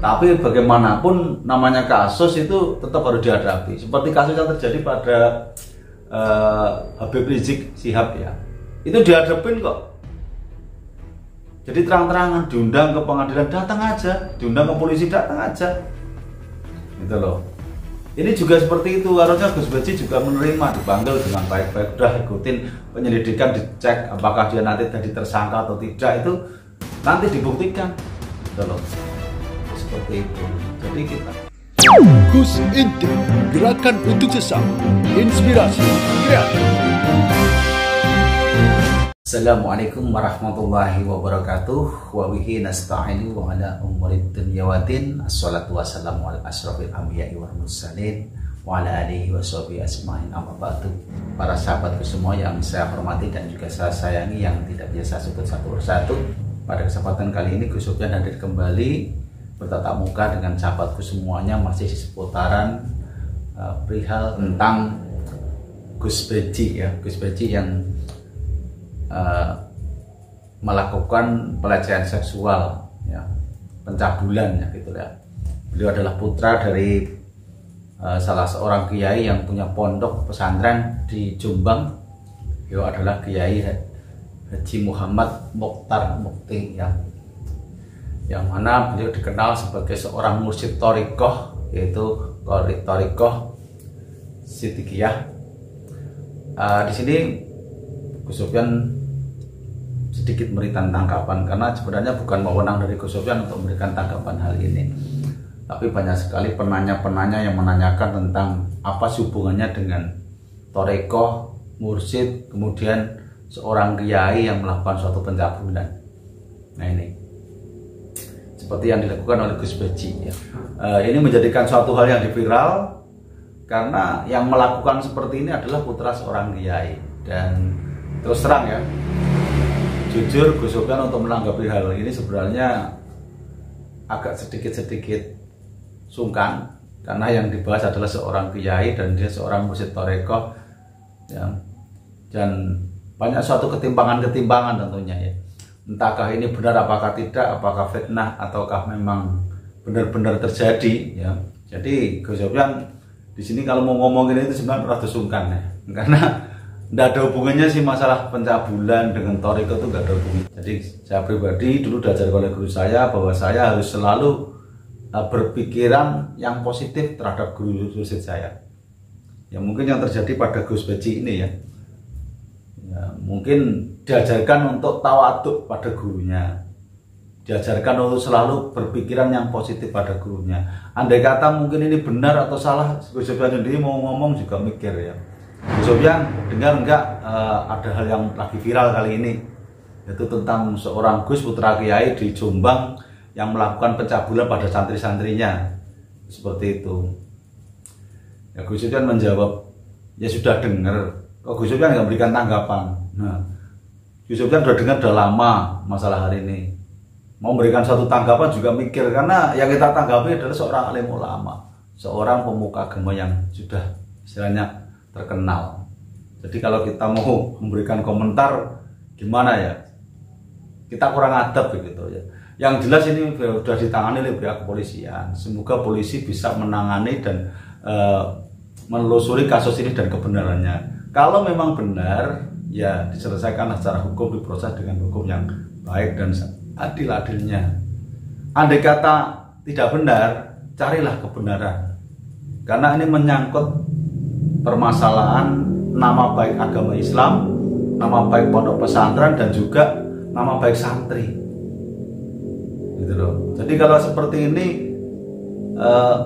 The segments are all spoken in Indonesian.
Tapi bagaimanapun namanya kasus itu tetap harus dihadapi. Seperti kasus yang terjadi pada Habib Rizik Syihab ya, itu dihadapin kok. Jadi terang-terangan diundang ke pengadilan, datang aja, diundang ke polisi, datang aja, gitu loh. Ini juga seperti itu, harusnya Gus Beci juga menerima, dipanggil dengan baik-baik, udah ikutin penyelidikan, dicek apakah dia nanti jadi tersangka atau tidak, itu nanti dibuktikan, gitu loh. Seperti itu. Jadi kita Gus Inti, gerakan untuk sesama, inspirasi kreatif. Assalamualaikum warahmatullahi wabarakatuh. Wa bihi nasta'inu wa ala umurid dunya waddin. Assalatu wassalamu ala asrofil anbiya'i wal mursalin wa ala alihi wa sahbihi asma'in, amma ba'du. Para sahabatku semua yang saya hormati dan juga saya sayangi, yang tidak biasa sebut satu persatu, pada kesempatan kali ini Gus Sofyan hadir kembali bertatap muka dengan sahabatku semuanya, masih di seputaran perihal tentang Gus Beci ya, Gus Beci yang melakukan pelecehan seksual ya, pencabulan ya gitu ya. Beliau adalah putra dari salah seorang kiai yang punya pondok pesantren di Jombang. Beliau adalah Kiai Haji Muhammad Mokhtar Mukti ya, yang mana beliau dikenal sebagai seorang mursyid thariqah, yaitu thariqah Siddiqiyah. Di sini Gus Sofyan sedikit memberikan tanggapan, karena sebenarnya bukan wewenang dari Gus Sofyan untuk memberikan tanggapan hal ini, tapi banyak sekali penanya-penanya yang menanyakan tentang apa hubungannya dengan thariqah, mursyid, kemudian seorang kiai yang melakukan suatu pencabulan. Nah ini seperti yang dilakukan oleh Gus Beci ya. Ini menjadikan suatu hal yang viral karena yang melakukan seperti ini adalah putra seorang kiai. Dan terus terang ya, jujur Gus Sofyan untuk menanggapi hal ini sebenarnya agak sedikit sungkan, karena yang dibahas adalah seorang kiai dan dia seorang mursyid thariqah ya. Dan banyak suatu ketimpangan tentunya ya. Entahkah ini benar apakah tidak, apakah fitnah ataukah memang benar-benar terjadi ya. Jadi Gus Sofyan di sini kalau mau ngomongin itu sebenarnya rada sungkan ya, karena tidak ada hubungannya sih masalah pencabulan dengan thariqah, itu tidak ada hubungannya. Jadi saya pribadi dulu diajarkan oleh guru saya bahwa saya harus selalu berpikiran yang positif terhadap guru saya. Ya mungkin yang terjadi pada Gus Beci ini ya, mungkin diajarkan untuk tawaduk pada gurunya, diajarkan untuk selalu berpikiran yang positif pada gurunya. Andai kata mungkin ini benar atau salah, Gus Sofyan sendiri mau ngomong juga mikir ya. Gus Sofyan dengar enggak ada hal yang lagi viral kali ini, yaitu tentang seorang Gus putra kiai di Jombang yang melakukan pencabulan pada santri-santrinya seperti itu. Ya Gus Sofyan menjawab, ya sudah dengar. Kok Gus Sofyan nggak berikan tanggapan? Nah, Gus Sofyan sudah dengar udah lama masalah hari ini. Mau memberikan suatu tanggapan juga mikir, karena yang kita tanggapi adalah seorang alim ulama, seorang pemuka agama yang sudah istilahnya terkenal. Jadi kalau kita mau memberikan komentar gimana ya, kita kurang adab begitu ya. Yang jelas ini sudah ditangani oleh pihak kepolisian. Semoga polisi bisa menangani dan menelusuri kasus ini dan kebenarannya. Kalau memang benar, ya diselesaikan secara hukum, diproses dengan hukum yang baik dan adil-adilnya. Andai kata tidak benar, carilah kebenaran, karena ini menyangkut permasalahan nama baik agama Islam, nama baik pondok pesantren, dan juga nama baik santri, gitu loh. Jadi kalau seperti ini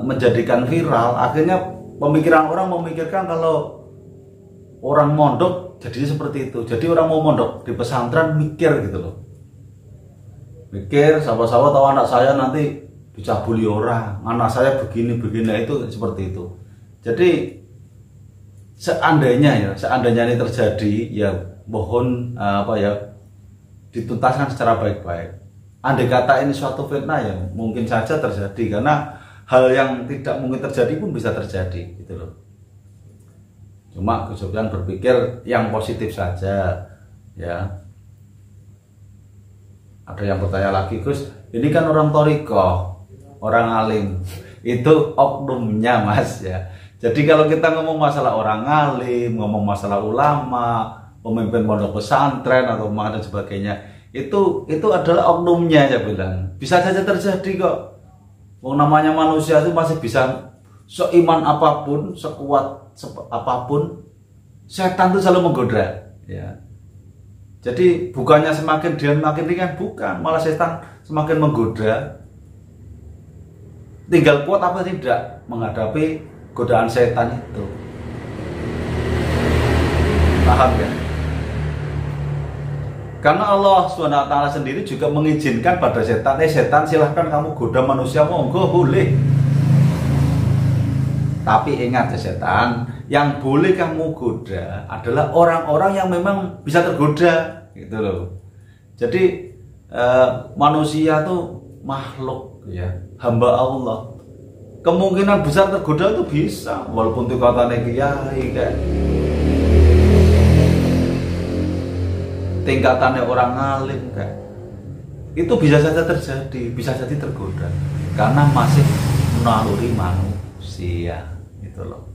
menjadikan viral, akhirnya pemikiran orang memikirkan kalau orang mondok jadinya seperti itu. Jadi orang mau mondok di pesantren mikir gitu loh, mikir sahabat-sahabat tahu anak saya nanti dicabuli orang, anak saya begini itu seperti itu. Jadi seandainya ini terjadi, ya mohon dituntaskan secara baik-baik. Andai kata ini suatu fitnah, ya mungkin saja terjadi, karena hal yang tidak mungkin terjadi pun bisa terjadi gitu loh. Cuma Gus Sofyan berpikir yang positif saja ya. Ada yang bertanya lagi, Gus, ini kan orang thariqah, orang alim. Itu oknumnya Mas ya. Jadi kalau kita ngomong masalah orang alim, ngomong masalah ulama, pemimpin pondok pesantren atau dan sebagainya, itu adalah oknumnya saya bilang. Bisa saja terjadi kok. Namanya manusia itu masih bisa seiman apapun, sekuat apapun, setan itu selalu menggoda ya. Jadi bukannya semakin dia makin ringan, bukan, malah setan semakin menggoda. Tinggal kuat apa tidak menghadapi godaan setan itu. Paham ya? Karena Allah SWT sendiri juga mengizinkan pada setan, setan silahkan kamu goda manusia, monggo boleh. Tapi ingat ya setan, yang boleh kamu goda adalah orang-orang yang memang bisa tergoda, gitu loh. Jadi manusia tuh makhluk ya, hamba Allah. Kemungkinan besar tergoda itu bisa, walaupun itu katanya kiai kayak tingkatannya orang alim kayak itu bisa saja terjadi, bisa jadi tergoda karena masih naluri manusia gitu loh.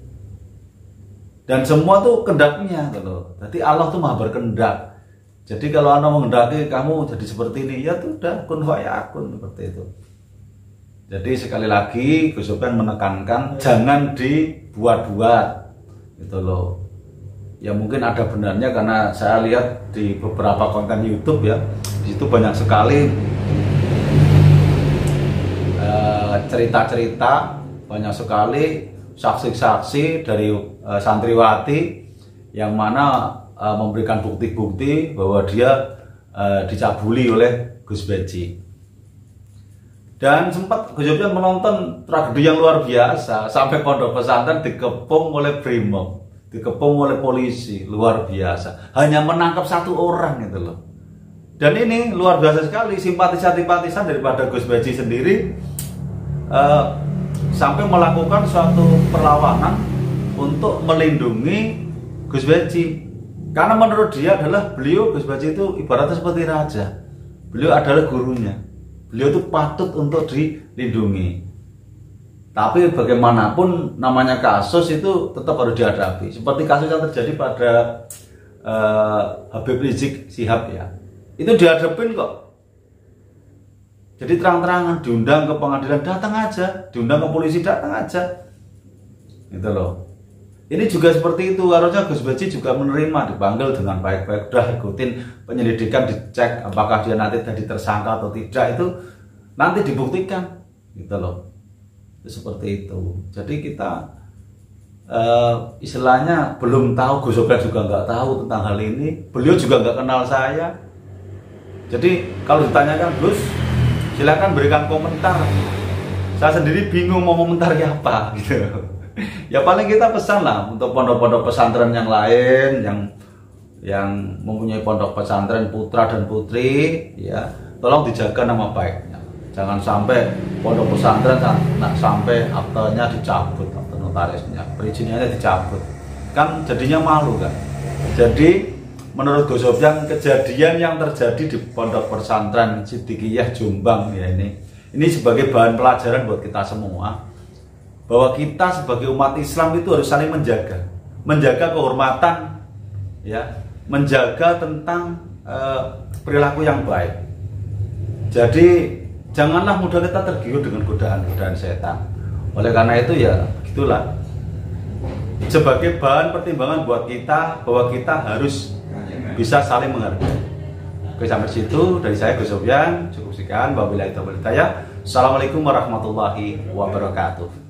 Dan semua tuh kendaknya gitu loh. Jadi Allah tuh maha berkendak. Jadi kalau Anda menghendaki kamu jadi seperti ini, ya tuh udah kun fayakun seperti itu. Jadi sekali lagi Gus Sofyan menekankan jangan dibuat-buat gitu loh. Ya mungkin ada benarnya karena saya lihat di beberapa konten YouTube ya, di situ banyak sekali cerita-cerita, banyak sekali saksi-saksi dari santriwati yang mana memberikan bukti-bukti bahwa dia dicabuli oleh Gus Beji. Dan sempat Gus Sofyan menonton tragedi yang luar biasa, sampai pondok pesantren dikepung oleh Brimob, dikepung oleh polisi, luar biasa. Hanya menangkap satu orang gitu loh. Dan ini luar biasa sekali, simpatisan-simpatisan daripada Gus Beji sendiri sampai melakukan suatu perlawanan untuk melindungi Gus Beji. Karena menurut dia adalah beliau, Gus Beji itu ibaratnya seperti raja. Beliau adalah gurunya. Beliau itu patut untuk dilindungi. Tapi bagaimanapun namanya kasus itu tetap harus dihadapi. Seperti kasus yang terjadi pada Habib Rizik Syihab ya. Itu dihadapin kok. Jadi terang-terangan diundang ke pengadilan, datang aja. Diundang ke polisi, datang aja. Gitu loh. Ini juga seperti itu. Harusnya Gus Beji juga menerima, dipanggil dengan baik-baik. Udah ikutin penyelidikan, dicek apakah dia nanti jadi tersangka atau tidak. Itu nanti dibuktikan. Gitu loh. Itu seperti itu. Jadi kita istilahnya belum tahu, Gus Sofyan juga nggak tahu tentang hal ini. Beliau juga nggak kenal saya. Jadi kalau ditanyakan Gus, silakan berikan komentar. Saya sendiri bingung mau komentari apa gitu. Ya paling kita pesan lah untuk pondok-pondok pesantren yang lain yang mempunyai pondok pesantren putra dan putri ya, tolong dijaga nama baiknya. Jangan sampai pondok pesantren sampai aktenya dicabut, akte notarisnya, perizinannya dicabut. Kan jadinya malu kan. Jadi menurut Gus Sofyan kejadian yang terjadi di pondok pesantren Siddiqiyah Jombang ya ini sebagai bahan pelajaran buat kita semua. Bahwa kita sebagai umat Islam itu harus saling menjaga kehormatan, ya, menjaga tentang perilaku yang baik. Jadi janganlah mudah kita tergiur dengan godaan-godaan setan. Oleh karena itu ya gitulah. Sebagai bahan pertimbangan buat kita bahwa kita harus bisa saling menghargai. Oke, sampai situ dari saya Gus Sofyan, cukup sekian. Wabillahi taufiq wal hidayah. Assalamualaikum warahmatullahi wabarakatuh.